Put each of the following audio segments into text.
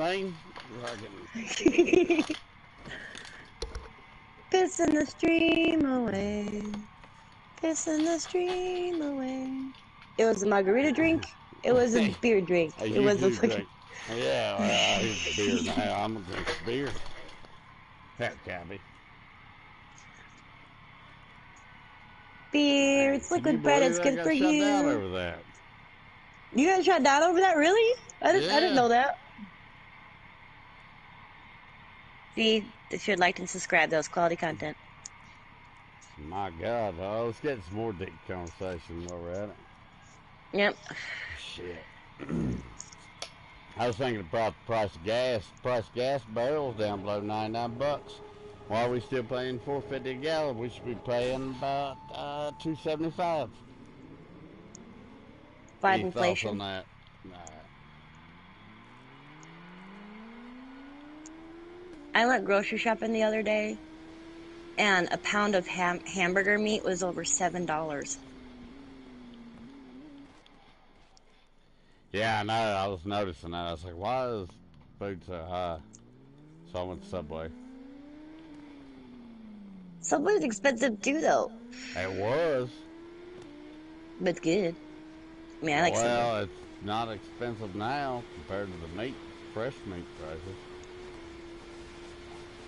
I mean? Fucking... Pissing the stream away. Pissing the stream away. It was a margarita drink. It was a beer drink. It was a fucking... drink. Yeah, well, here's beer now. I'm gonna drink beer. Heck, Cabby. Beer. It's liquid bread. It's good for you. Down over that. You got shut down over that? Really? I didn't know that. See, they should like and subscribe. That was quality content. My God, let's get some more deep conversation while we're at it. Yep. Shit. I was thinking about the price of gas. The price of gas barrels down below $99. Why are we still paying $4.50 a gallon? We should be paying about $2.75. Five Any inflation. thoughts on that? Nah. I went grocery shopping the other day, and a pound of hamburger meat was over $7. Yeah, I know. I was noticing that. I was like, why is food so high? So I went to Subway. Subway's expensive too, though. It was. But it's good. I mean, I like Subway. Well, it's not expensive now compared to the meat, fresh meat prices.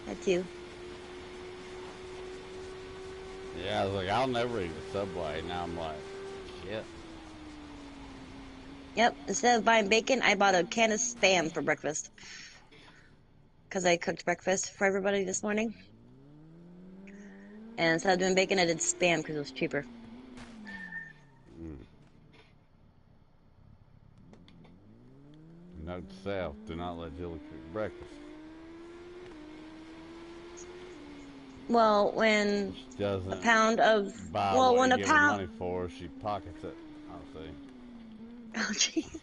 That too. Yeah, I was like, I'll never eat a Subway. Now I'm like, shit. Yep. Instead of buying bacon, I bought a can of Spam for breakfast. Because I cooked breakfast for everybody this morning. And instead of doing bacon, I did Spam because it was cheaper. Note to self, do not let Julie cook breakfast. Well, when she doesn't a pound of... buy well, what when you a give pound... her money for, she pockets it. I'll see. Oh, jeez.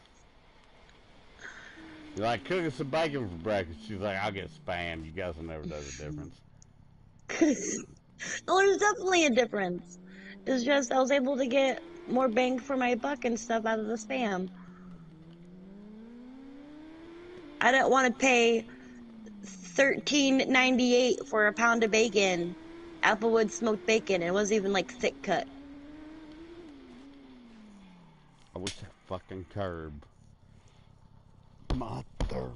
You're like, cooking some bacon for breakfast. She's like, I'll get Spam. You guys will never know the difference. Well, there's definitely a difference. It's just I was able to get more bang for my buck and stuff out of the Spam. I didn't want to pay $13.98 for a pound of bacon, Applewood smoked bacon. It wasn't even like thick cut. I wish that fucking curb. Motherfucker.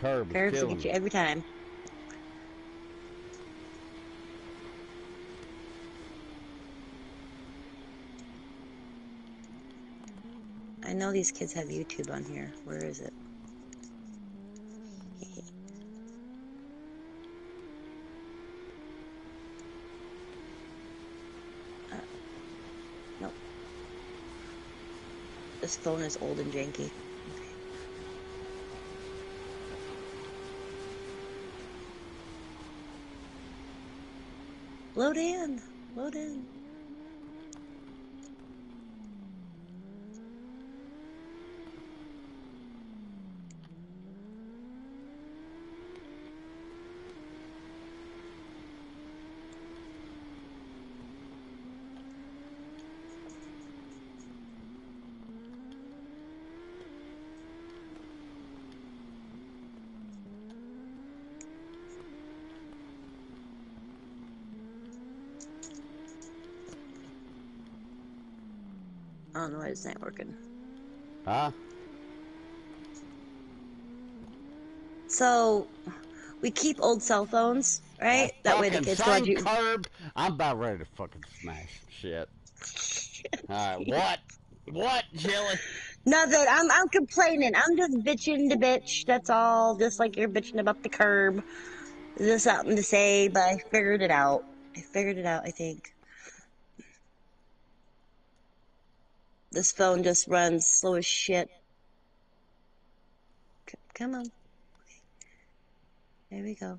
Curb is Curbs will killing get you me. every time. I know these kids have YouTube on here. Where is it? Nope. This phone is old and janky. Okay. Load in. Load in. I don't know why it's not working. Huh? So, we keep old cell phones, right? That way the kids can watch you. Curb. I'm about ready to fucking smash shit. Alright, what? What, Jilly? Nothing. I'm complaining. I'm just bitching to bitch. That's all. Just like you're bitching about the curb. There's something to say, but I figured it out. I figured it out, I think. This phone just runs slow as shit. Come on. There we go.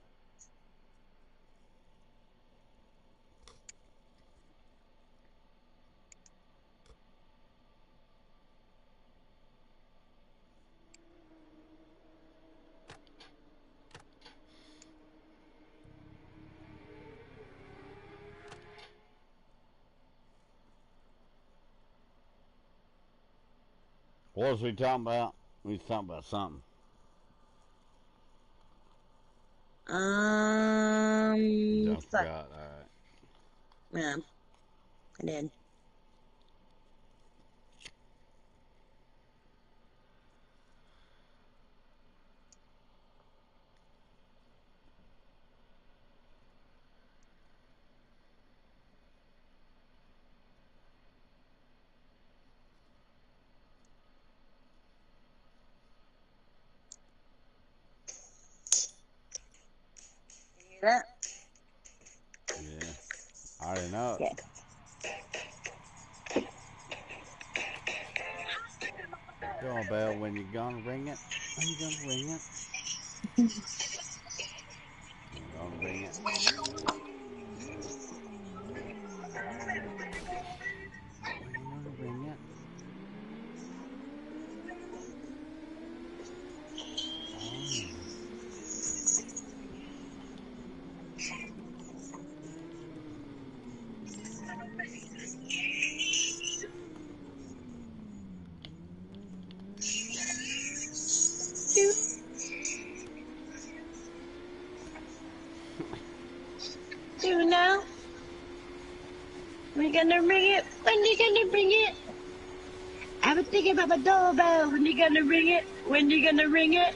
What was we talking about? We was talking about something. Done Fuck. forgot. All right. Yeah, I did. Hear that? Yeah. I already know it. Yeah. Doorbell, when you gonna ring it? When you gonna ring it? When you gonna ring it? When you gonna ring it? Oh yeah. Do, do now. We gonna ring it? When you gonna ring it? I was thinking about my doorbell. When you gonna ring it? When you gonna ring it?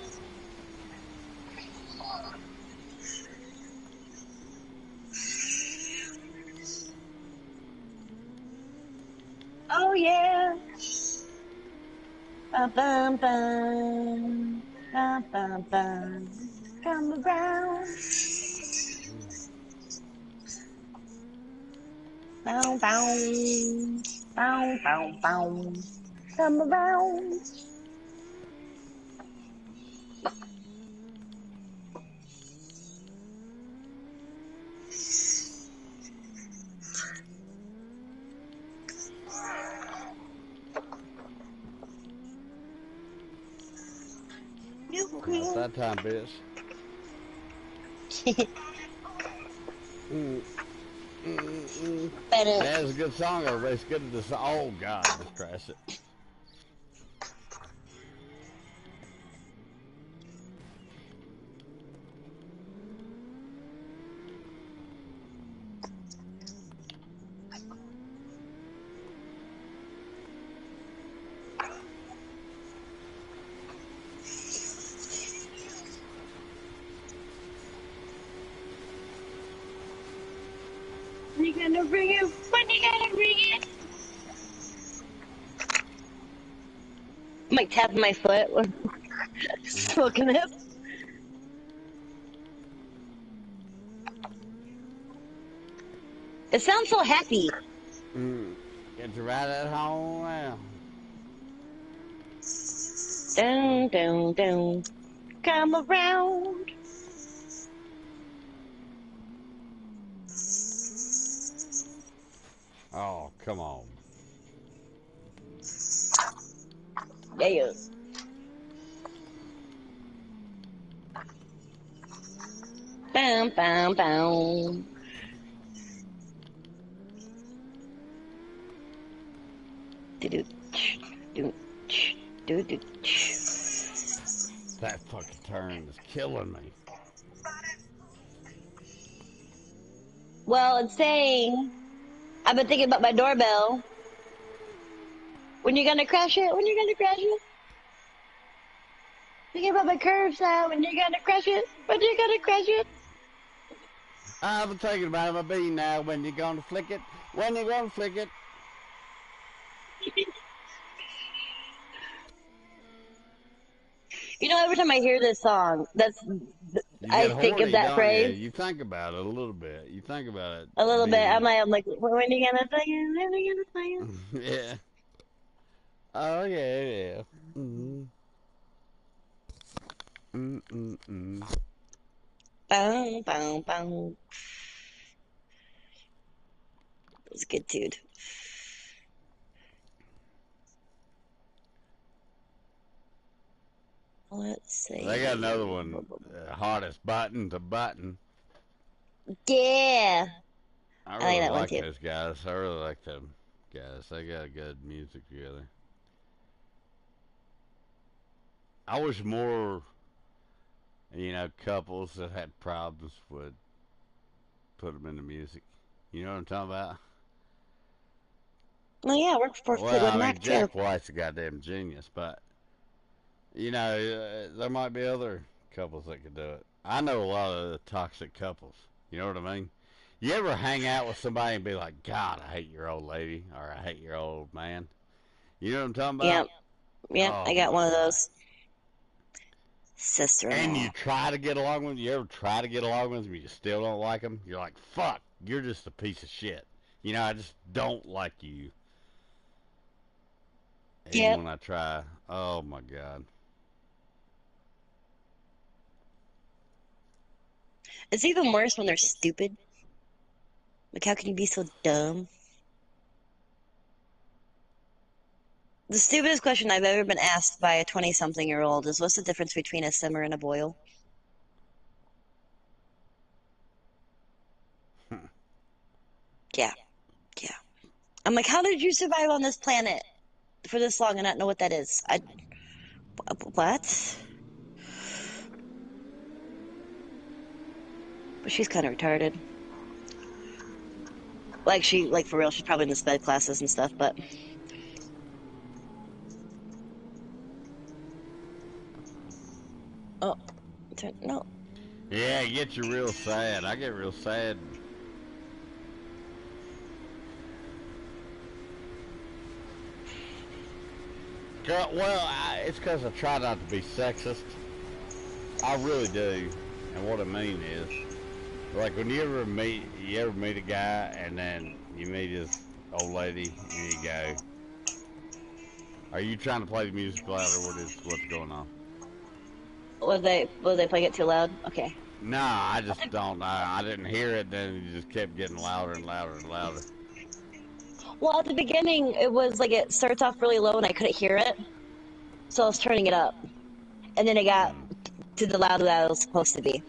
Oh yeah. Bum bum bum. Bum bum bum. Come around. Bow bow. Bow bow bow. Come around. Not that time, bitch. Mm, Better. Yeah, it's a good song. It's good at this. Oh God, I just crashed it. When you gonna ring it? When you gonna ring it? I'm like tapping my foot when smoking this. It sounds so happy. Get you right at home now. Down, down, down. Come around. Oh, come on. Yeah. Bam, bam, bam. Do do do do do. That fucking turn is killing me. Well, it's saying I've been thinking about my doorbell. When you gonna crash it? When you gonna crash it? Thinking about my curbside. When you gonna crash it? When you gonna crash it? I've been thinking about my bean now. When you gonna flick it? When you gonna flick it? You know, every time I hear this song, You I get think of horny, that don't you? phrase You think about it a little bit. You think about it a little bit. being. I'm like, when you gonna play it? When you gonna play it? Yeah. Oh yeah, yeah. Mm-hmm. Mm-mm-mm. Boom, boom, boom. It was good, dude. Let's They got see. another one. Hottest button to button. Yeah, I I like really that one like too. those guys. I really like them guys. They got good music together. I wish more, couples that had problems would put them into music. You know what I'm talking about? Well, yeah, I worked for Well, Fleetwood I Mac mean, too. Jack White's a goddamn genius, but there might be other couples that could do it. I know a lot of the toxic couples. You know what I mean? You ever hang out with somebody and be like, God, I hate your old lady, or I hate your old man? You know what I'm talking Yeah, about? yeah, I Oh got my one of God. those. And Sister-in-law. you try to get along with them. You ever try to get along with them, you still don't like them? You're like, fuck, you're just a piece of shit. I just don't like you. Even Yep. when I try. Oh my God. It's even worse when they're stupid. Like, how can you be so dumb? The stupidest question I've ever been asked by a 20-something-year-old is, what's the difference between a simmer and a boil? Yeah, yeah. I'm like, how did you survive on this planet for this long and not know what that is? What? But she's kind of retarded. Like for real, she's probably in the sped classes and stuff, but. Oh, no. Yeah, it gets you real sad. I get real sad. Well, it's because I try not to be sexist. I really do. And what I mean is, like when you ever meet a guy and then you meet his old lady and you go, "Are you trying to play the music louder? What's going on?" Was they playing it too loud? Okay. No, I just don't. I didn't hear it. Then it just kept getting louder and louder and louder. Well, at the beginning, it was like it starts off really low and I couldn't hear it, so I was turning it up, and then it got Mm. to the loud that it was supposed to be.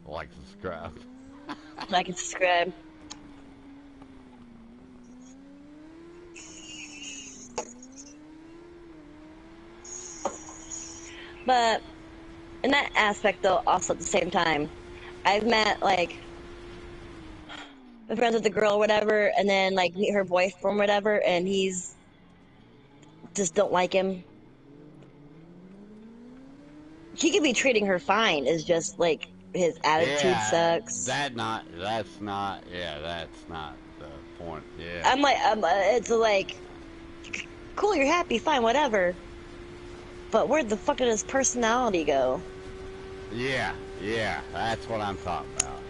Like subscribe. I can subscribe. But in that aspect, though, also at the same time, I've met like my friends with the girl, or whatever, and then like meet her boyfriend, whatever, and he's just don't like him. He could be treating her fine. It's just like his attitude Yeah, sucks. that's not the point. Yeah. It's like, cool, you're happy, fine, whatever. But where the fuck did his personality go? Yeah, yeah, that's what I'm talking about.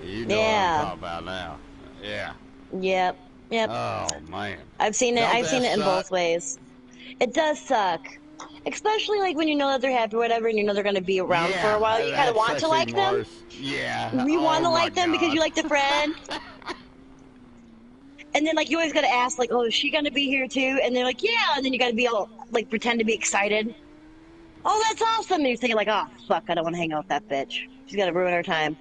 You know what I'm Yeah, talking about now. Yeah. yep, yep. Oh man. I've seen it. Don't I've that seen it in suck? both ways. It does suck, especially like when you know that they're happy, or whatever, and you know they're going to be around for a Yeah, while. You kind of that's want to actually like them. Mars. Yeah. You want Oh to my like them because you God. like the friend, and then like you always got to ask, like, oh, is she going to be here too? And they're like, yeah, and then you got to be all like pretend to be excited. Oh, that's awesome! And you're thinking like, oh fuck, I don't want to hang out with that bitch. She's going to ruin our time,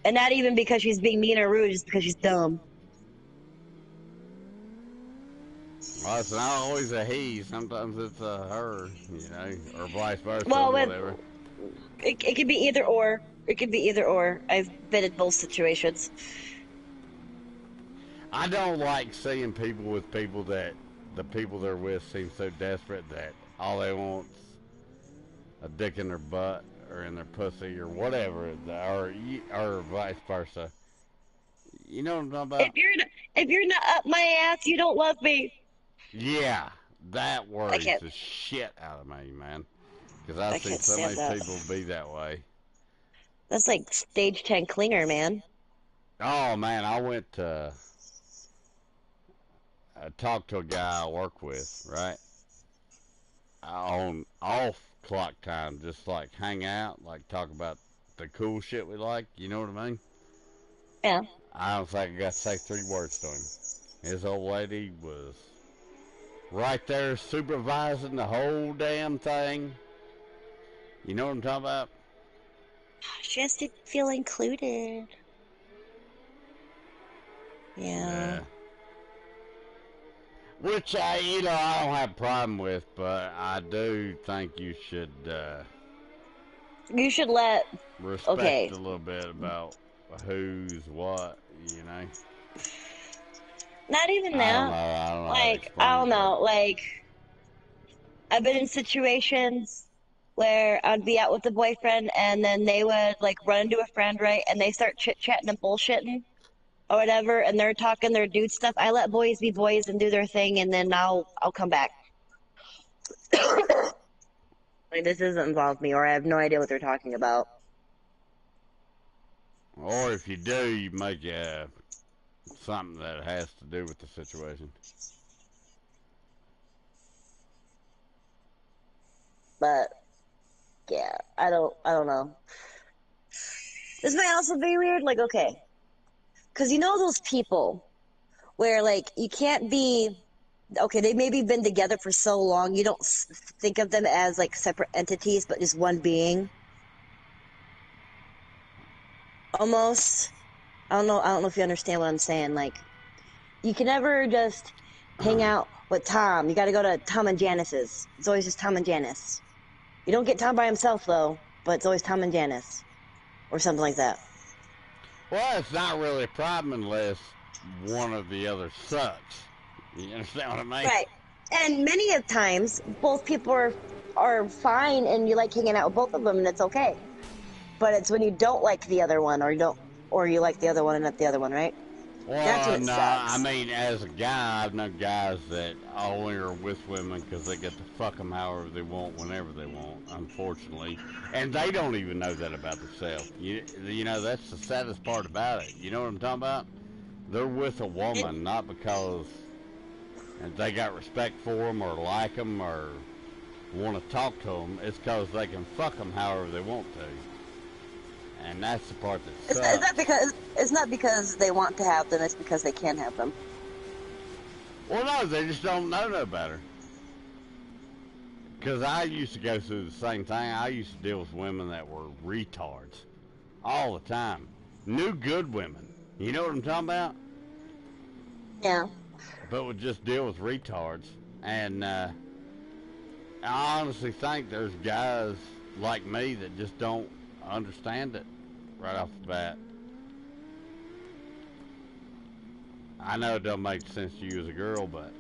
and not even because she's being mean or rude, just because she's dumb. Well, it's not always a he. Sometimes it's a her. Or vice versa, Well, with whatever. it could be either or. It could be either or. I've been in both situations. I don't like seeing people with people that the people they're with seem so desperate that all they want's a dick in their butt or in their pussy or whatever, or vice versa. You know what I'm talking If about? you're not, if you're not up my ass, you don't love me. Yeah, that I worries can't. the shit out of me, man. Because I've I seen can't so stand many that. people be that way. That's like stage 10 clinger, man. Oh man, I talked to a guy I work with, right? On off clock time, just like hang out, like talk about the cool shit we like. You know what I mean? Yeah. I don't think I got to say 3 words to him. His old lady was right there supervising the whole damn thing. You know what I'm talking about? She has to feel included. Yeah. Which I don't have a problem with, but I do think you should You should let. respect Okay. a little bit about who's what. You know. Not even I don't know. that. I don't know how to Like, I explain don't it, but know. Like, I've been in situations where I'd be out with a boyfriend and then they would like run into a friend, right? And they start chit chatting and bullshitting or whatever, and they're talking their dude stuff. I let boys be boys and do their thing, and then I'll come back. Like this doesn't involve me, or I have no idea what they're talking about. or if you do, you make something that has to do with the situation. But yeah, I don't know. This might also be weird. Like, okay, because you know those people where like you can't be okay. They maybe been together for so long, you don't think of them as like separate entities, but just one being. Almost. I don't know. I don't know if you understand what I'm saying. Like, you can never just hang out with Tom. You got to go to Tom and Janice's. It's always just Tom and Janice. You don't get Tom by himself though, but it's always Tom and Janice or something like that. Well, it's not really a problem unless one of the other sucks. You understand what I mean? Right. And many of times, both people are fine, and you like hanging out with both of them, and it's okay. But it's when you don't like the other one, or you don't, or you like the other one and not the other one, right? That's when Well, it no, I sucks. mean, as a guy, I've known guys that only are with women because they get to fuck them however they want, whenever they want, unfortunately. And they don't even know that about themselves. You know, that's the saddest part about it. You know what I'm talking about? They're with a And woman, not because they got respect for them or like them or want to talk to them. It's because they can fuck them however they want to. And that's the part that sucks. it's not because they want to have them. It's because they can have them. Well, no, they just don't know no better. Because I used to go through the same thing. I used to deal with women that were retards all the time. New good women. You know what I'm talking about? Yeah. But would just deal with retards. And I honestly think there's guys like me that just don't understand it right off the bat. I know it don't make sense to you as a girl, but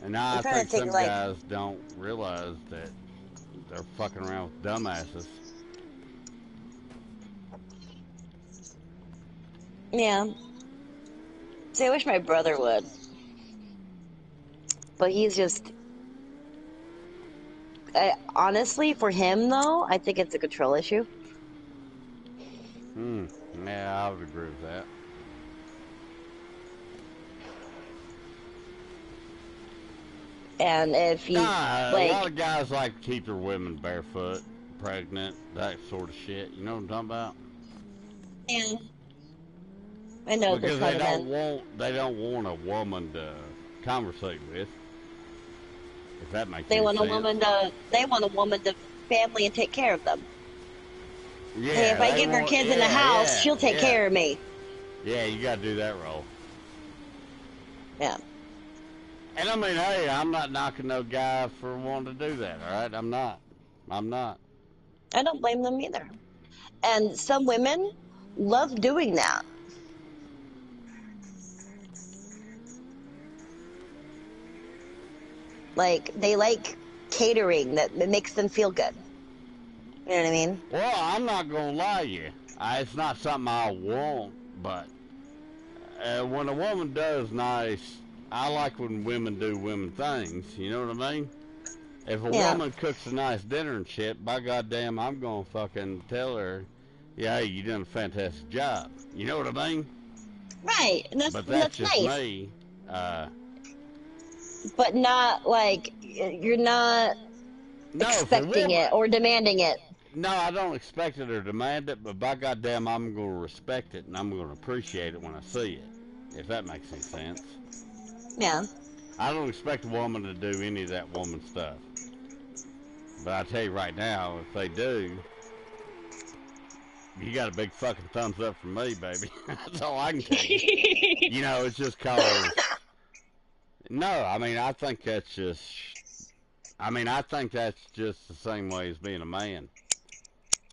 and I'm I trying to think think. some Like, guys don't realize that they're fucking around with dumbasses. yeah. See, I wish my brother would, but he's just. Honestly, for him though, I think it's a control issue. Hmm. Yeah, I would agree with that. And if he Nah, a lot like, of guys like to keep their women barefoot, pregnant, that sort of shit. You know what I'm talking about? yeah, I know those Because kind of men. they don't want a woman to conversate with. If that makes They any want a sense. woman to. They want a woman to family and take care of them. Hey, if Yeah, I they give her want. kids in the Yeah, house, yeah, she'll take yeah, care of me. yeah. You got to do that role. Yeah, And I mean, hey, I'm not knocking no guy for wanting to do that. All right, I'm not. I'm not. I don't blame them either. And some women love doing that. Like they like catering that makes them feel good. You know what I mean? Well, I'm not gonna lie to you. It's not something I want, but when a woman does nice, I like when women do women things. You know what I mean? If a Yeah, woman cooks a nice dinner and shit, by goddamn, I'm gonna fucking tell her, yeah, hey, you done a fantastic job. You know what I mean? right. And But that's that's just nice, me. Uh, but not like you're not no, if a expecting woman, it or demanding it. no, I don't expect it or demand it, but by goddamn, I'm gonna respect it and I'm gonna appreciate it when I see it. If that makes any sense. Yeah. I don't expect a woman to do any of that woman stuff. But I tell you right now, if they do, you got a big fucking thumbs up from me, baby. That's all I can tell you. You know, it's just cause. No, I mean, I think that's just. I mean, I think that's just the same way as being a man.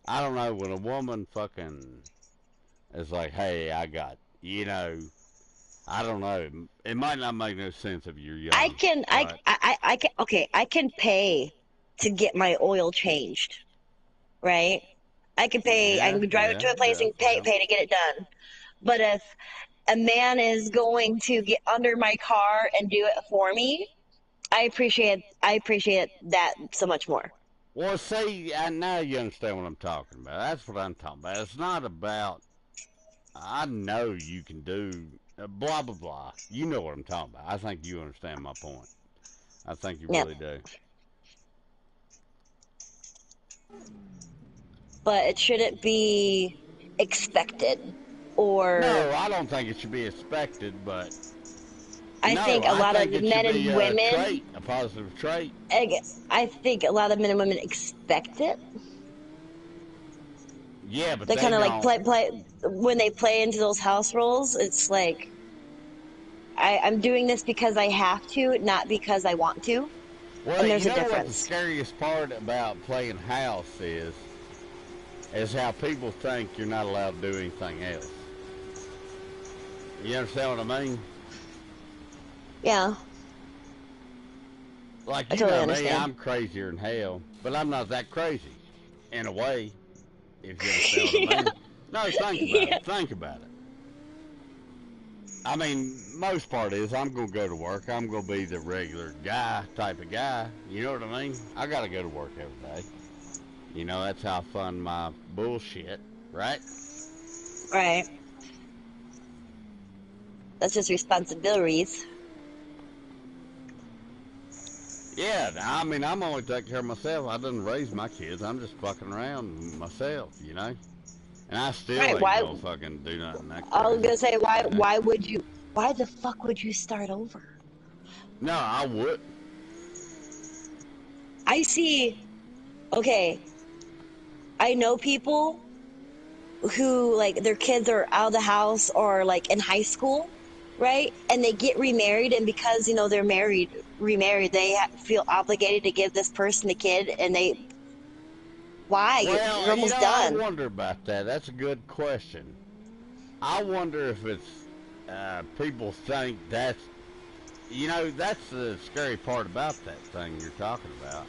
I don't know when a woman fucking is like, hey, I got, you know, I don't know. It might not make no sense if you're I young, can, but I can, okay, I can pay to get my oil changed, right? I can pay, I yeah, can drive yeah, to a place yeah, and yeah. pay to get it done. But if a man is going to get under my car and do it for me, I appreciate that so much more. Well, see, now you understand what I'm talking about. That's what I'm talking about. It's not about, I know you can do blah, blah, blah. You know what I'm talking about. I think you understand my point. I think you Yeah. really do. But it shouldn't be expected. Or No, I don't think it should be expected, but I no, think a I lot of think it should men be and a women, trait, a positive trait. I think a lot of men and women expect it. Yeah, but They they kind of like don't. play when they play into those house roles. It's like I'm doing this because I have to, not because I want to. Well, And you there's a know what the difference. scariest part about playing house is how people think you're not allowed to do anything else. You understand what I mean? Yeah, Like I you totally know me, understand. I'm crazier than hell, but I'm not that crazy, in a way. If you understand what I mean. No, think about Yeah. it. Think about it. I mean, most part is I'm gonna go to work. I'm gonna be the regular guy type of guy. You know what I mean? I gotta go to work every day. You know that's how I fund my bullshit, right? Right. That's just responsibilities. Yeah, I mean I'm only taking care of myself. I didn't raise my kids. I'm just fucking around myself, you know. And I still Right. ain't Why? gonna fucking do nothing that I was crazy, gonna say, you know. why would you? Why the fuck would you start over? No, I would. I see. Okay, I know people who like their kids are out of the house or like in high school, right? And they get remarried, and because they're remarried, they feel obligated to give this person a kid, and why? You're Well, you almost know, I done. wonder about that. That's a good question. I wonder if it's people think that's that's the scary part about that thing you're talking about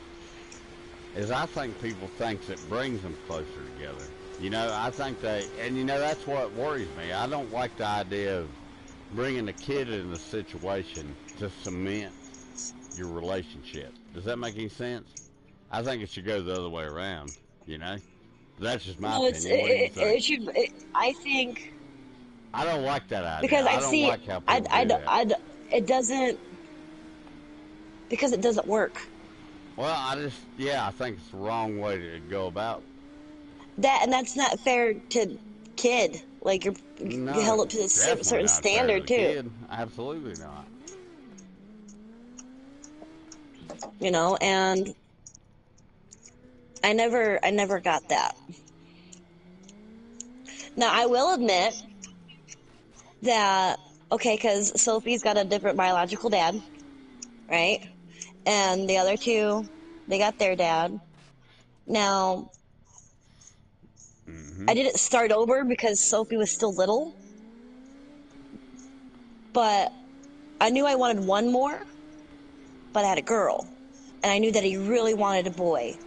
is I think people thinks it brings them closer together. You know, I think they and that's what worries me. I don't like the idea of bringing a kid in a situation to cement your relationship. Does that make any sense? I think it should go the other way around. You know, that's just my No, opinion. What do you think? it should. I think I don't like that idea. because I don't like how people do that. it doesn't because it doesn't work. Well, yeah, I think it's the wrong way to go about. And that's not fair to kid. Like you're No, held up to this definitely certain not fair to standard the too. kid. Absolutely not. And I never got that. Now I will admit that okay, because Sophie's got a different biological dad, right? And the other two, they got their dad. Now Hmm. I didn't start over because Sophie was still little, but I knew I wanted one more, but I had a girl, and I knew that he really wanted a boy,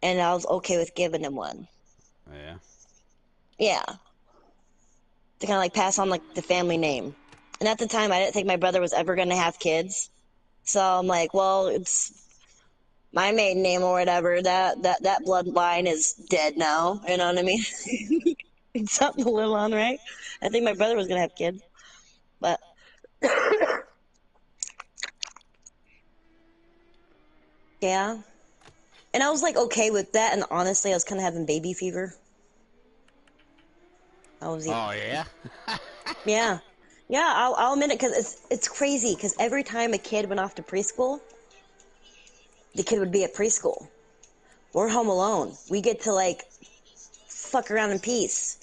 and I was okay with giving him one. Yeah. Yeah, to kind of like pass on like the family name. And at the time, I didn't think my brother was ever going to have kids. So I'm like, well, it's my maiden name or whatever. That bloodline is dead now. You know what I mean? It's something to live on, right? I think my brother was gonna have kids, but yeah. And I was like okay with that. And honestly, I was kind of having baby fever. I was, Oh yeah. yeah, yeah. I'll admit it because it's crazy. Because every time a kid went off to preschool, the kid would be at preschool. We're home alone. We get to like fuck around in peace.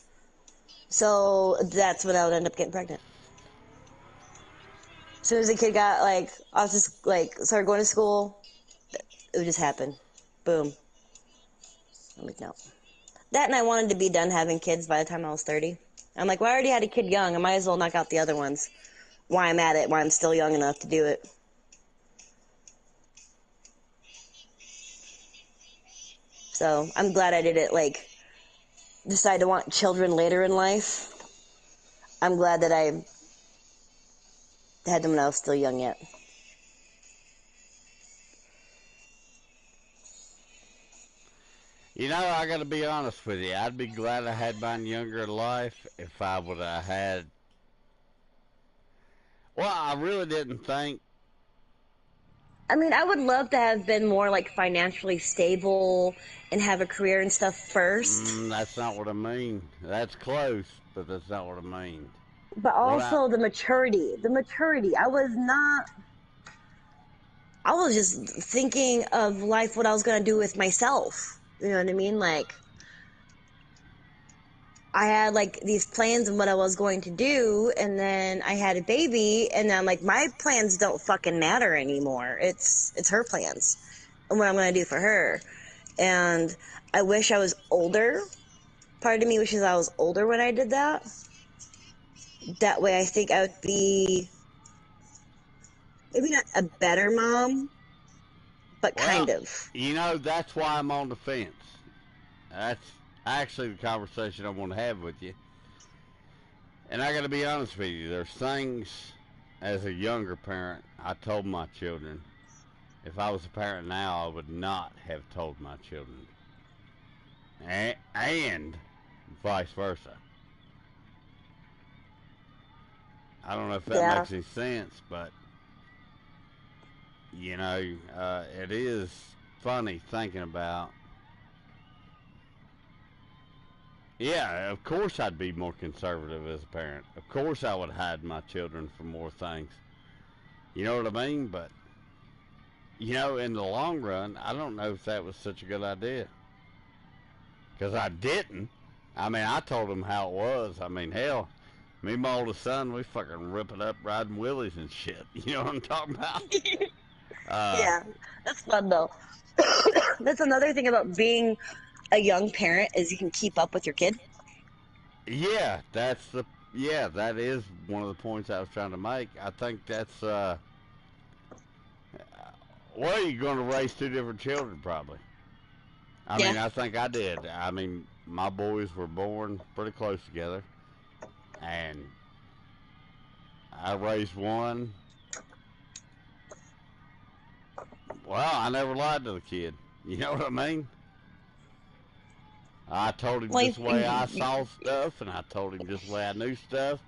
So that's when I would end up getting pregnant. As soon as the kid got, like, I was just, like, started going to school, it would just happen. Boom. I'm like, no. That and I wanted to be done having kids by the time I was 30. I'm like, well, I already had a kid young. I might as well knock out the other ones. Why I'm at it, why I'm still young enough to do it. So I'm glad I did it, like, decide to want children later in life. I'm glad that I had them when I was still young yet. You know, I got to be honest with you. I'd be glad I had mine younger in life if I would have had. Well, I really didn't think. I mean, I would love to have been more, like, financially stable and have a career and stuff first. That's not what I mean. That's close, but that's not what I mean. But What I also the maturity. The maturity. I was just thinking of life, what I was going to do with myself. You know what I mean? Like, I had, like, these plans and what I was going to do, and then I had a baby, and I'm like, my plans don't fucking matter anymore. It's her plans and what I'm going to do for her. And I wish I was older. Part of me wishes I was older when I did that. That way I think I would be maybe not a better mom, but well, kind of. you know, that's why I'm on the fence. That's actually the conversation I want to have with you. And I got to be honest with you. There's things as a younger parent I told my children. If I was a parent now, I would not have told my children. And vice versa. I don't know if that Yeah. makes any sense, but you know, it is funny thinking about. Yeah, of course I'd be more conservative as a parent. Of course I would hide my children from more things. You know what I mean? But you know, in the long run, I don't know if that was such a good idea. Because I didn't. I mean, I told them how it was. I mean, hell, me and my oldest son, we fucking rip it up riding wheelies and shit. You know what I'm talking about? Yeah, that's fun though. That's another thing about being a young parent is you can keep up with your kid. Yeah, that is one of the points I was trying to make. I think that's well, you're going to raise two different children probably. I Yeah. mean, I think I did. I mean, my boys were born pretty close together, and I raised one. Well, I never lied to the kid. You know what I mean? I told him Well, just the way I saw stuff, and I told him just the way I knew stuff.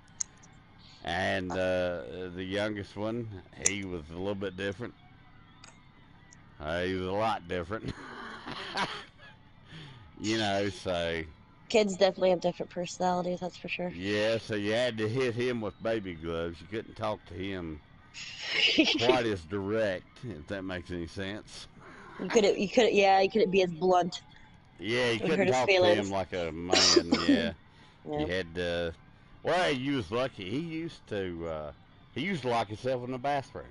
And the youngest one, he was a little bit different. He was a lot different. You know, so kids definitely have different personalities, that's for sure. yeah, so you had to hit him with baby gloves. You couldn't talk to him quite as direct, if that makes any sense. You couldn't be as blunt. Yeah, you It would hurt couldn't his talk to feelings. him like a man. Yeah, Yeah. you had to. Well, he was lucky. He used to. He used to lock himself in the bathroom.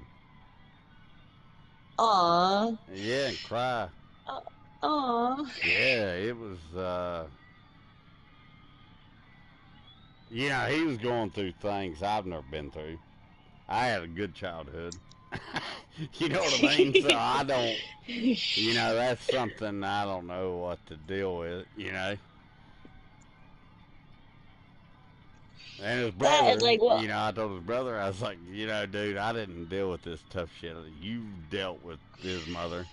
Aww. Yeah, and cry. Aww. Yeah, it was. Yeah, he was going through things I've never been through. I had a good childhood. You know what I mean? So I don't. You know, that's something I don't know what to deal with. You know. And his That brother, is like, well, you know, I told his brother, I was like, you know, dude, I didn't deal with this tough shit. You dealt with his mother.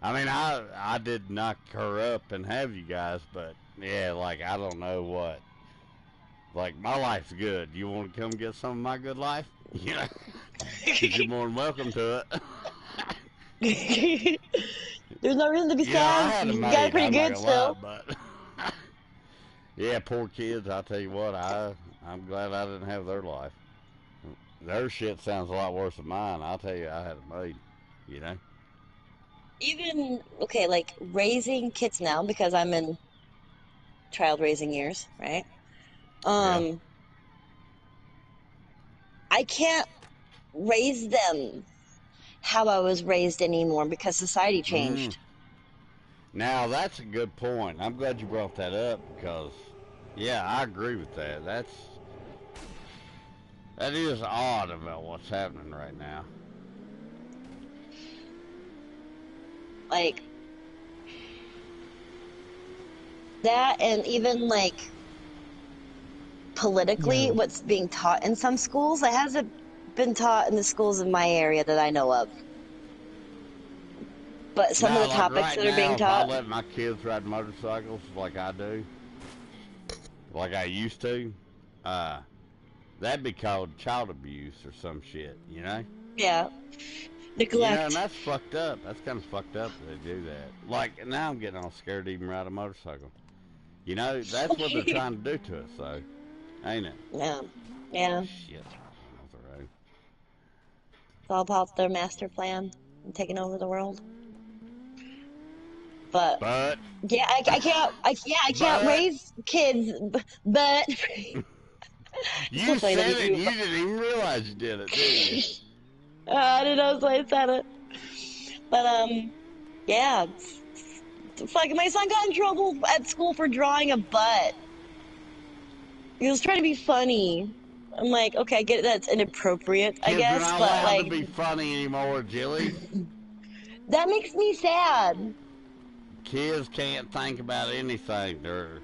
I mean, I did knock her up and have you guys, but yeah, like I don't know what. Like my life's good. You want to come get some of my good life? You know, 'cause you're more than welcome to there's no reason to be it. You know, I sad. had a You got maid. it pretty I'm not good gonna lie, still. but yeah, poor kids. I tell you what, I'm glad I didn't have their life. Their shit sounds a lot worse than mine. I'll tell you, I had a maid. You know. Even, okay, like raising kids now because I'm in child raising years, right? Yeah. I can't raise them how I was raised anymore because society Mm. changed. Now that's a good point. I'm glad you brought that up because, yeah, I agree with that. That is odd about what's happening right now. Like that, and even like politically, Yo. what's being taught in some schools, it hasn't been taught in the schools in my area that I know of. But some of Now, the like topics right that are now, being if I taught, let my kids ride motorcycles like I do, like I used to, uh, that'd be called child abuse or some shit, you know? yeah, You know, and neglect. that's fucked up. That's kind of fucked up that they do that. Like, now I'm getting all scared to even ride a motorcycle. You know, that's what they're trying to do to us, though, ain't it? Yeah, yeah. Shit. Off the road. It's all about their master plan and taking over the world. But But, yeah, I can't but, raise kids. But it's so you funny that said it and you. you didn't even realize you did it, did you? I didn't know so I said it. But yeah. Fuck, my son got in trouble at school for drawing a butt. He was trying to be funny. I'm like, okay, I get it, that's inappropriate, I Kids are guess, not but allowed to like, be funny anymore, Jilly. that makes me sad. Kids can't think about anything. They're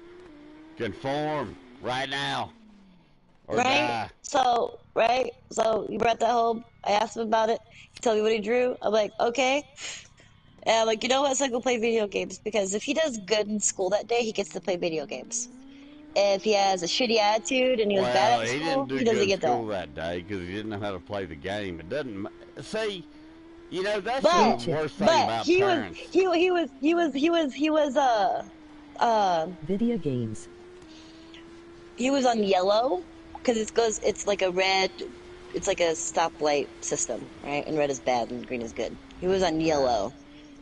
conform right now or Right? die. So, right? So you brought that home. I asked him about it. He told me what he drew. I'm like, okay. And I'm like, you know what? So go play video games because if he does good in school that day, he gets to play video games. If he has a shitty attitude and he was bad Well, at he didn't school, do he good doesn't in get that. school that day because he didn't know how to play the game. It doesn't see. You know that's the But, Switch it. worst thing but about parents. uh, Video games. he was on yellow because it's like a red, it's like a stoplight system, right? And red is bad and green is good. He was on yellow.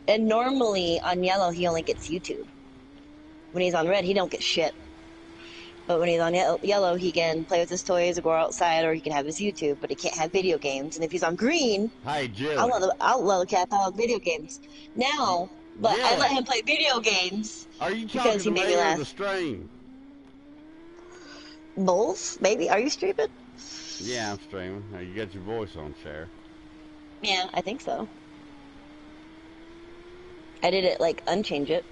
And normally on yellow, he only gets YouTube. When he's on red, he don't get shit. But when he's on yellow, he can play with his toys or go outside, or he can have his YouTube. But he can't have video games. And if he's on green, Hey, Jilly. I'll let the cat have video games. Now, but I let Jilly, him play video games are you because talking he to made me me or the laugh. stream? Both, maybe. Are you streaming? Yeah, I'm streaming. You got your voice on, Cher. Yeah, I think so. I did it like unchange it.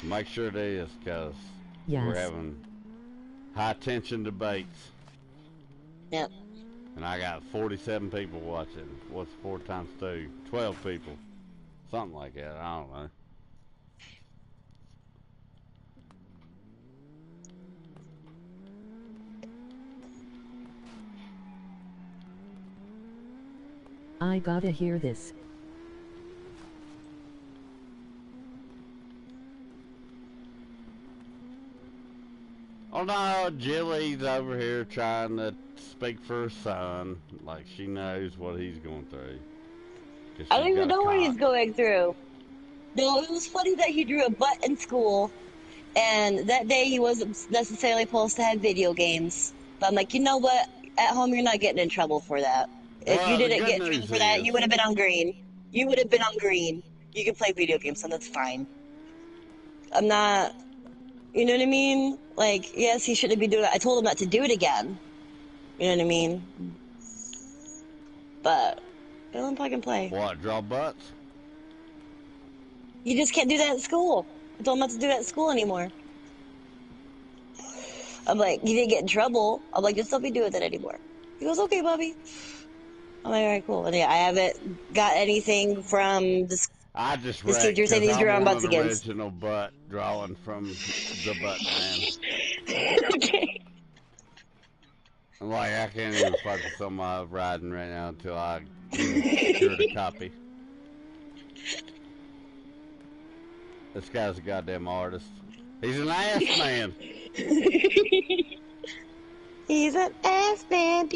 Make sure it is, because Yes. we're having high tension debates. Yep. And I got 47 people watching. What's 4 times 2? 12 people. Something like that. I don't know. I gotta hear this. Oh no, Jilly's over here trying to speak for her son, like she knows what he's going through. 'Cause I don't she's even got a know what he's cock. going through. No, it was funny that he drew a butt in school, and that day he wasn't necessarily supposed to have video games. But I'm like, you know what? At home, you're not getting in trouble for that. If you Well, the didn't good get in trouble news for that, is, you would have been on green. You would have been on green. You can play video games, and that's fine. I'm not, you know what I mean? Like, yes, he shouldn't be doing it. I told him not to do it again. You know what I mean? But, let him plug and play. what, draw butts? You just can't do that at school. I told him not to do that at school anymore. I'm like, you didn't get in trouble. I'm like, just don't be doing that anymore. He goes, okay, Bobby. I'm like, all right, cool. And yeah, I haven't got anything from I just this wrecked teacher saying because he's I drawing want butts an again. original butt drawing from the butt man. Okay. I'm like, I can't even focus on my riding right now until I secured a copy. This guy's a goddamn artist. He's an ass man. He's an ass man.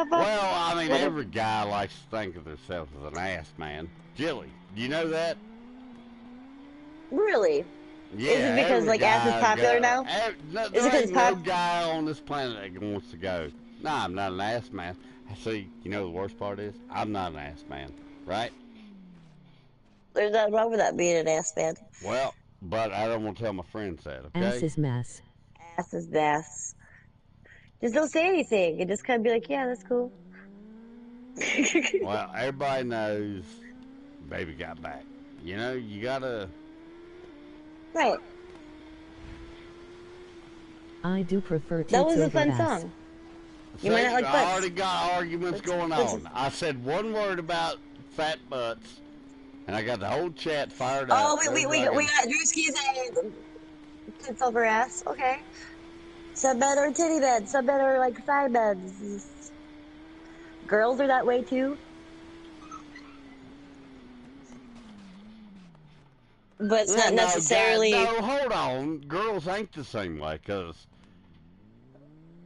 Well, I mean, every guy likes to think of themselves as an ass man. Jilly. Do you know that? Really? Yeah. Is it because every like ass is guy popular now? No, Is it there 'cause ain't no guy on this planet that wants to go. Nah, I'm not an ass man. See, you know the worst part is? I'm not an ass man, right? There's nothing wrong with that being an ass man. Well, but I don't want to tell my friends that, Ass okay? is mass. Ass is bass. Just don't say anything and just kind of be like, yeah, that's cool. Well, everybody knows baby got back. You know, you gotta. Right. I do prefer That tits was a over fun ass. song. You might not like I butts. already got arguments going Butts on. is- I said one word about fat butts, and I got the whole chat fired Oh, up. we got Drewski's and tits over ass. Okay. Some men are titty beds. Some men are like thigh beds. Girls are that way too. But it's not necessarily. No, hold on. Girls ain't the same way, cause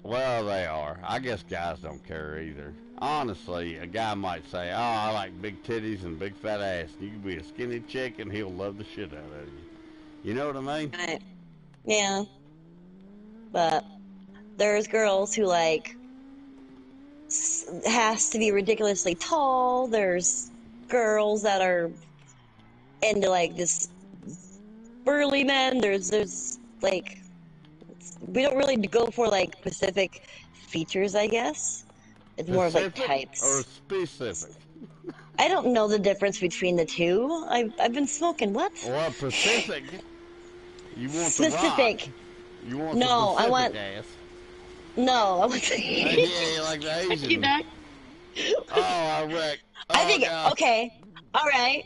well, they are. I guess guys don't care either. Honestly, a guy might say, "Oh, I like big titties and big fat ass." You can be a skinny chick, and he'll love the shit out of you. You know what I mean? Right. Yeah. But there's girls who like has to be ridiculously tall. There's girls that are into like this burly men. There's like we don't really go for like specific features, I guess. It's more of like Specific types. or specific? I don't know the difference between the two. I've been smoking. What? Well, Pacific. You want Specific. the rock. You want No, the I Pacific want- ass. No, I want Yeah, you like the You Asian. know? Oh, I wreck. I think God. okay. All right.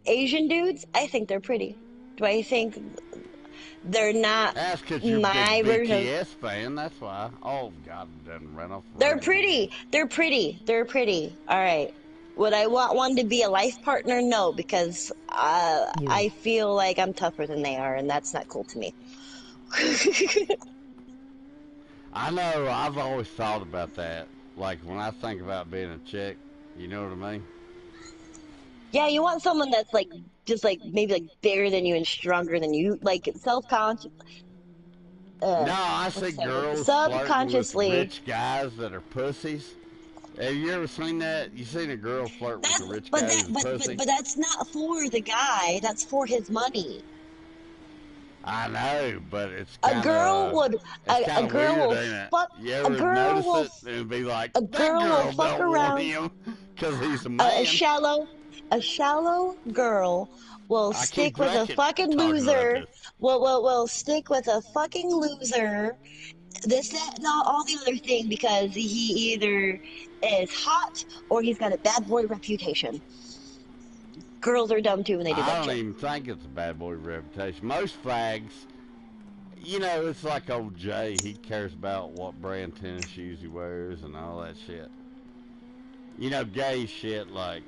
Asian dudes, I think they're pretty. Do I think they're not That's because you're a my big version? BTS fan. That's why. Oh God, it doesn't run off. the They're road. pretty. They're pretty. They're pretty. All right. Would I want one to be a life partner? No, because I feel like I'm tougher than they are, and that's not cool to me. I know. I've always thought about that. Like when I think about being a chick, you know what I mean? Yeah, you want someone that's like just like maybe like bigger than you and stronger than you, like self-conscious. No, I see what's that? girls Subconsciously. flirting with rich guys that are pussies. Have you ever seen that? You seen a girl flirt with a rich guy who's a pussy? But that's not for the guy. That's for his money. I know, but it's A kinda, girl would. A girl weird, will ain't it? fuck. You A ever girl will. notice it and be like, A that girl will fuck don't around. want him because he's a A man. shallow girl will I stick keep with a drinking, fucking talking about loser. this. Will stick with a fucking loser. This, that, and all the other thing because he either is hot or he's got a bad boy reputation. Girls are dumb too when they do I that don't shit. even think it's a bad boy reputation. Most fags, you know, it's like old Jay. He cares about what brand tennis shoes he wears and all that shit. You know, gay shit like,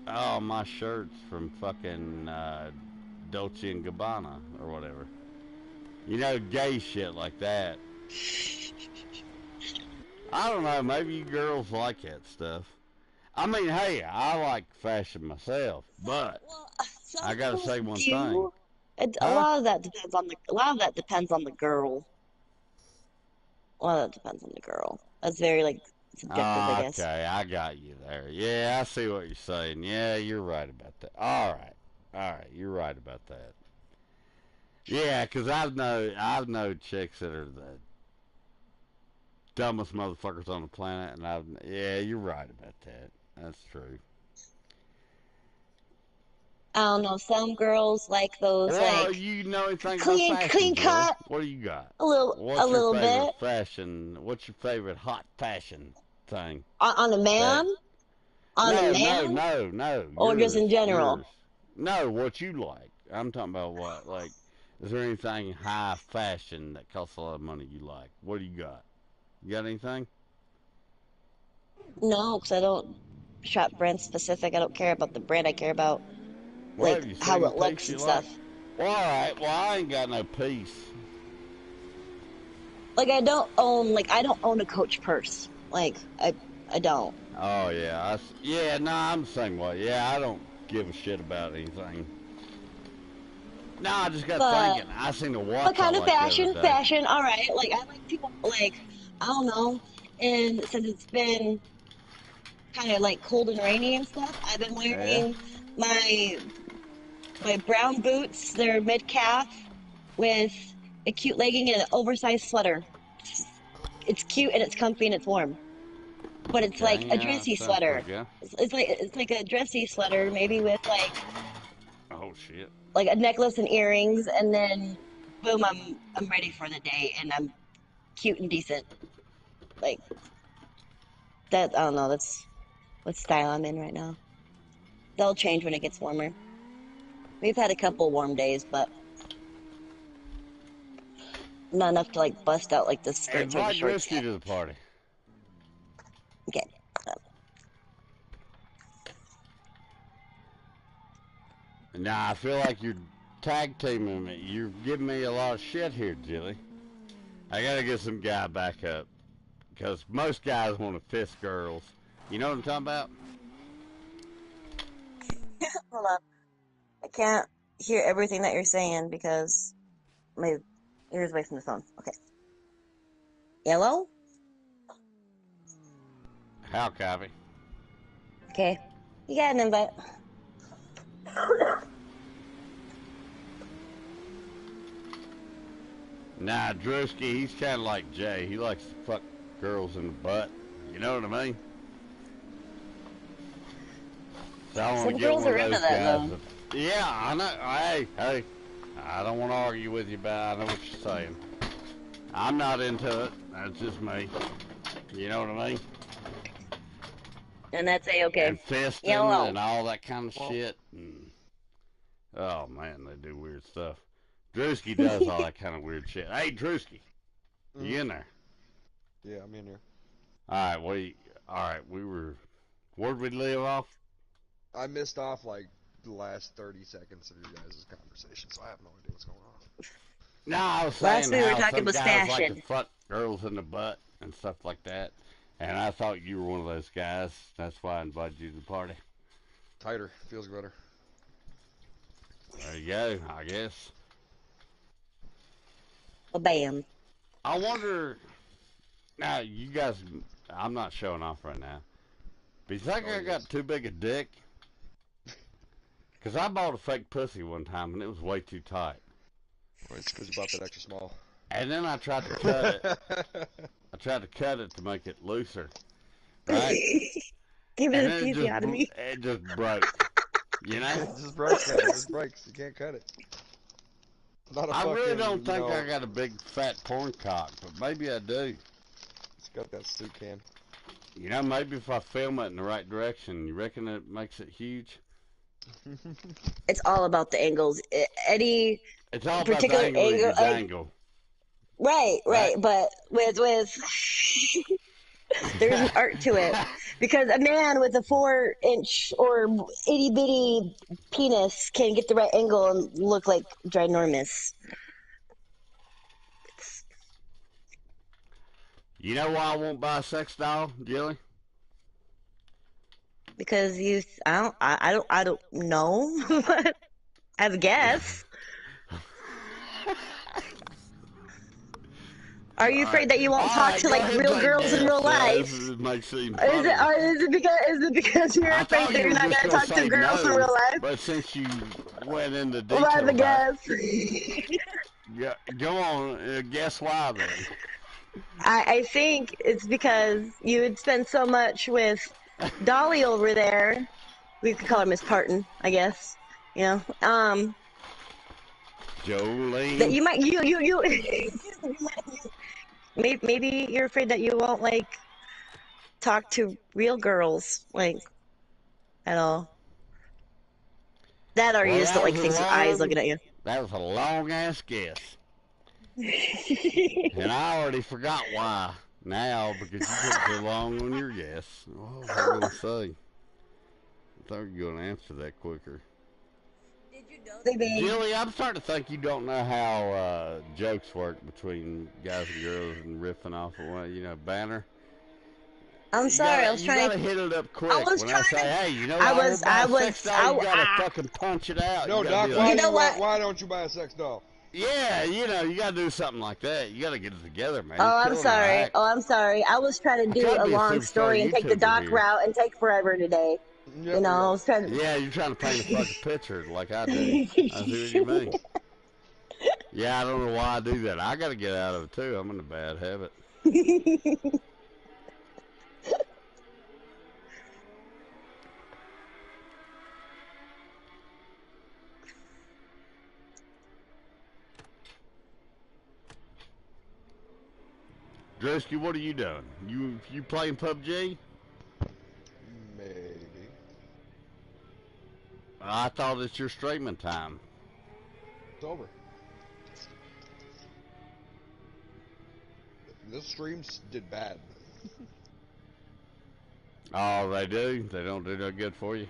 oh, my shirt's from fucking Dolce & Gabbana or whatever. You know, gay shit like that. I don't know, maybe you girls like that stuff. I mean, hey, I like fashion myself, but Well, I gotta say one thing. A Huh? lot of that depends on the. A lot of that depends on the girl. A lot of that depends on the girl. That's very like subjective, I guess. Okay, I got you there. Yeah, I see what you're saying. Yeah, you're right about that. All right, you're right about that. Yeah, 'cause I know chicks that are the dumbest motherfuckers on the planet, and yeah, you're right about that. That's true. I don't know. Some girls like those Well, like you know anything clean- about fashion, clean Jill? cut. What do you got? a little Favorite bit fashion? What's your favorite hot fashion thing? on a man. On no, a man. No. Or just in general? Yours. No, what you like. I'm talking about what? Like, is there anything high fashion that costs a lot of money you like? What do you got? You got anything? No, because I don't shop brand specific. I don't care about the brand. I care about Well, like have you how seen a it looks piece and you like? stuff. Well, all right. Well, I ain't got no piece. Like I don't own a Coach purse. Like I don't. Oh yeah, yeah. No, I'm the same way. Yeah, I don't. give a shit about anything. No, I just got But thinking. I seen a watch what I kind of like the other fashion? day. Fashion, all right. Like I like to like I don't know. And since it's been kind of like cold and rainy and stuff, I've been Yeah. wearing my my brown boots. They're mid calf with a cute legging and an oversized sweater. It's cute and it's comfy and it's warm. But it's like Okay, a yeah, dressy sounds sweater. pretty good. It's like a dressy sweater, maybe with Oh shit. like a necklace and earrings, and then boom, I'm ready for the day, and I'm cute and decent. Like that. I don't know. That's what style I'm in right now. They'll change when it gets warmer. We've had a couple warm days, but not enough to like bust out like the skirts or the Invite shorts Risky yet. to the party. Okay. Now I feel like you're tag teaming me. You're giving me a lot of shit here, Jilly. I gotta get some guy back up. Because most guys want to fist girls. You know what I'm talking about? Hold on. I can't hear everything that you're saying because my ears away from the phone. Okay. Yellow? How, copy? Okay. You got an invite. Nah, Drewski, he's kind of like Jay. He likes to fuck girls in the butt. You know what I mean? So I want Some to get girls one are of into those that guys. though. Yeah, I know. Hey, I don't want to argue with you, but I know what you're saying. I'm not into it. That's just me. You know what I mean? And that's A-okay. And fisting Yellow. and all that kind of shit. And, oh, man, they do weird stuff. Drewski does all that kind of weird shit. Hey, Drewski, you in there? Yeah, I'm in here. All right, where'd we leave off? I missed off like the last 30 seconds of your guys' conversation, so I have no idea what's going on. No, I was Last saying we were how talking some was guys like to fashion. fuck girls in the butt and stuff like that. And I thought you were one of those guys. That's why I invited you to the party. Tighter, feels better. There you go, I guess. Bam. I wonder. Now, you guys, I'm not showing off right now. But you think I got too big a dick? Because I bought a fake pussy one time and it was way too tight. Well, it's because you bought that extra small. And then I tried to cut it. I tried to cut it to make it looser. Right? Give And it a then piece out of me. it just broke. You know? It just breaks, man. It just breaks. You can't cut it. Not a I really fucking, don't think you know, I got a big fat porn cock, but maybe I do. It's got that soup can. You know, maybe if I film it in the right direction, you reckon it makes it huge? It's all about the angles. Any It's all about the particular angle of angle, your dangle. right, Right? but with there's an art to it because a man with a 4-inch or itty bitty penis can get the right angle and look like ginormous. You know why I won't buy a sex doll, Jilly? Because I don't know. I would guess. Are you afraid that you won't talk to like real girls in real life? This makes it even Is funnier. it because you're I afraid thought that you you're were not just gonna gonna talk to say girls in no, real life? but since you went into detail Well, I have a about guess. yeah, go on, guess why then? I think it's because you would spend so much with Dolly over there. We could call her Miss Parton, I guess. You know, Jolene. that you might maybe you're afraid that you won't like talk to real girls like at all. That or you Well, just don't like things with eyes looking at you. that was a long ass guess. And I already forgot why now because you took so long on your guess. What was I going to say? I thought you were going to answer that quicker. Jilly, I'm starting to think you don't know how jokes work between guys and girls and riffing off of one, banner. I'm You sorry. I gotta, was you trying gotta to. hit it up quick. I was When I trying say, to. hey, you know I what? I was. want to buy I a was. sex doll, you gotta fucking punch it out. No, You gotta Doc, be You like, know what? why don't you buy a sex doll? yeah, you know, you gotta do something like that. You gotta get it together, man. You're Oh, I'm killing our sorry. act. Oh, I'm sorry. I was trying to I do try to a be a long superstar story and take the YouTuber doc here. route and take forever today. Yep, You know, we I got was trying Yeah, you're trying to paint a fucking picture like I do. I see what you to. mean. Yeah, I don't know why I do that. I gotta get out of it too. I'm in a bad habit. Drewski, what are you doing? You playing PUBG? maybe. I thought it's your streaming time. It's over. This streams did bad. Oh, they do? They don't do no good for you?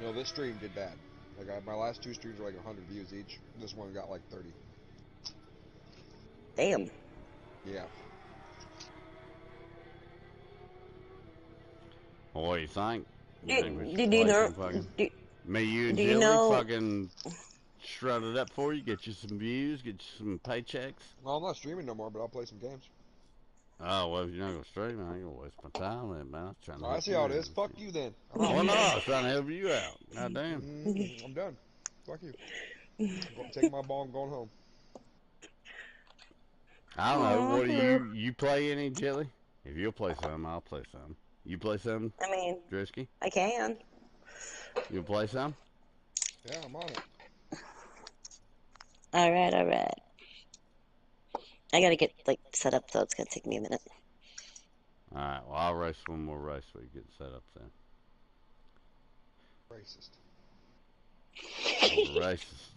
No, this stream did bad. Like my last two streams were like 100 views each. This one got like 30. Damn. Yeah. Well, what do you think? You Do, think we do, should do you play know? some fucking... Do, Me, you, and do you Jilly know? fucking strut it up for you, get you some views, get you some paychecks. Well, I'm not streaming no more, but I'll play some games. Oh, well, if you're not going to stream, I ain't going to waste my time with it, man. I was trying to Oh, I help see you how out. it is. Fuck you then. I'm Well, out. no, I was trying to help you out. God damn. I'm done. Fuck you. Take my ball. I'm going home. I don't know. What do you play any, Jilly? If you'll play some, I'll play some. You play some, I mean, Drisky? I can. You play some? Yeah, I'm on it. All right, all right. I gotta get like set up, so it's gonna take me a minute. Alright, well, I'll race one more race so you get set up then. Racist. Racist.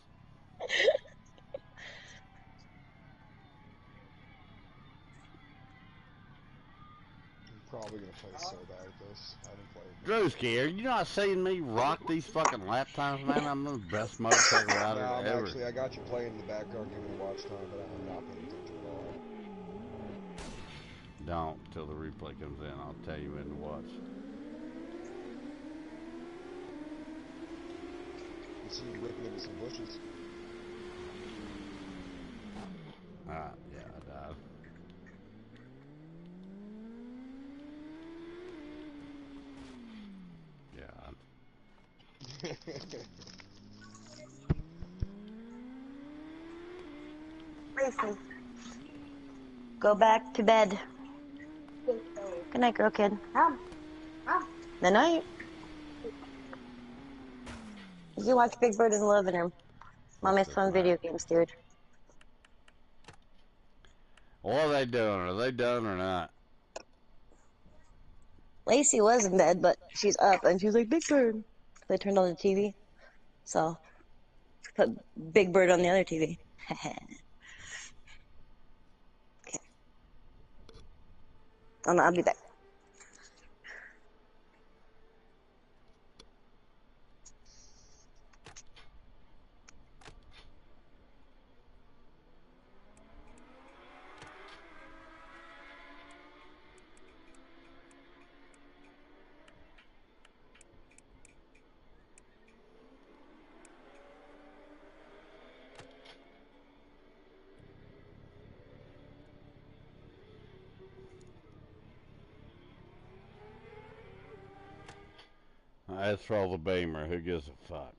I'm probably gonna play so bad at this. I haven't played. Drewski, are you not seeing me rock these fucking lap times, man? I'm the best motorcycle rider No, I'm ever. actually. I got you playing in the background, giving you watch time, but I'm not paying attention at all. Don't, till the replay comes in. I'll tell you when to watch. You see you ripping into some bushes. Alright, yeah, I died. Yeah. Lacey, go back to bed. Good night, girl kid. Good night. You can watch Big Bird in the living room. Mommy's playing video games, dude. What are they doing? Are they done or not? Lacey was in bed, but she's up and she's like, Big Bird. They turned on the TV. So, put Big Bird on the other TV. Okay. I'll be back. That's for all the Beamer. Who gives a fuck?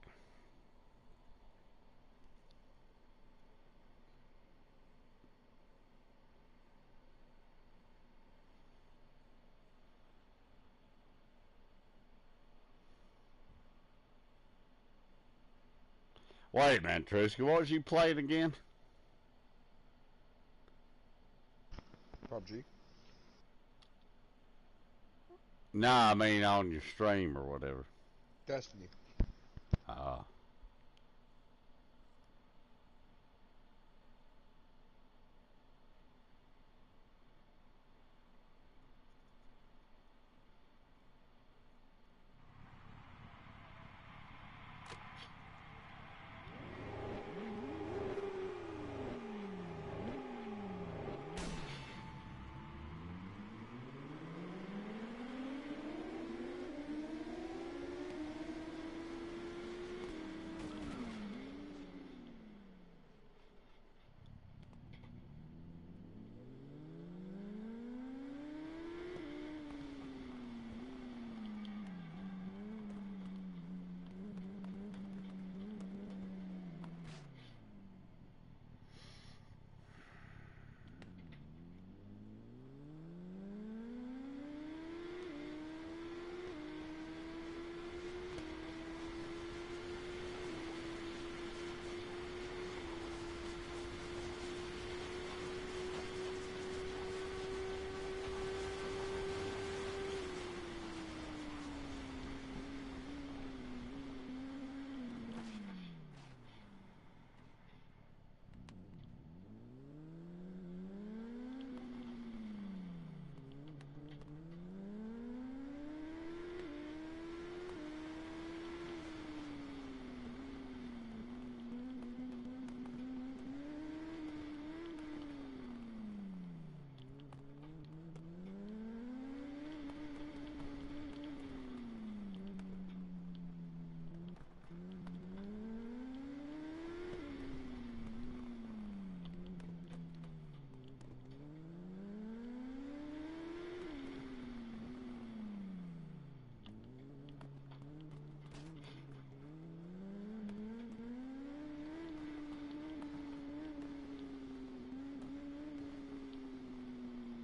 Wait a minute, Trusky. What was you playing again? PUBG. Nah, I mean on your stream or whatever. Destiny.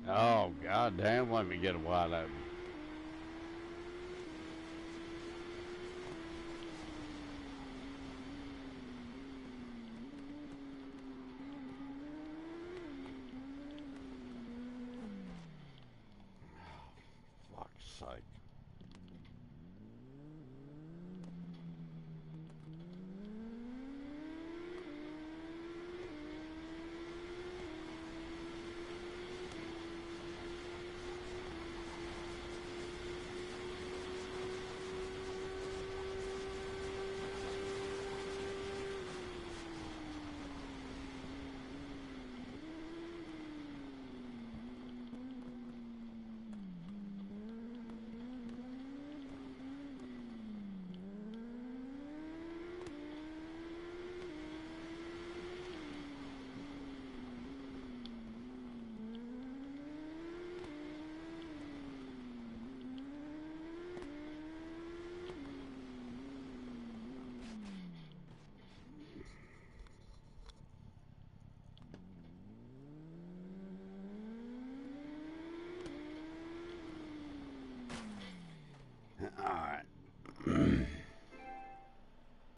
Oh, god damn, let me get a wide open.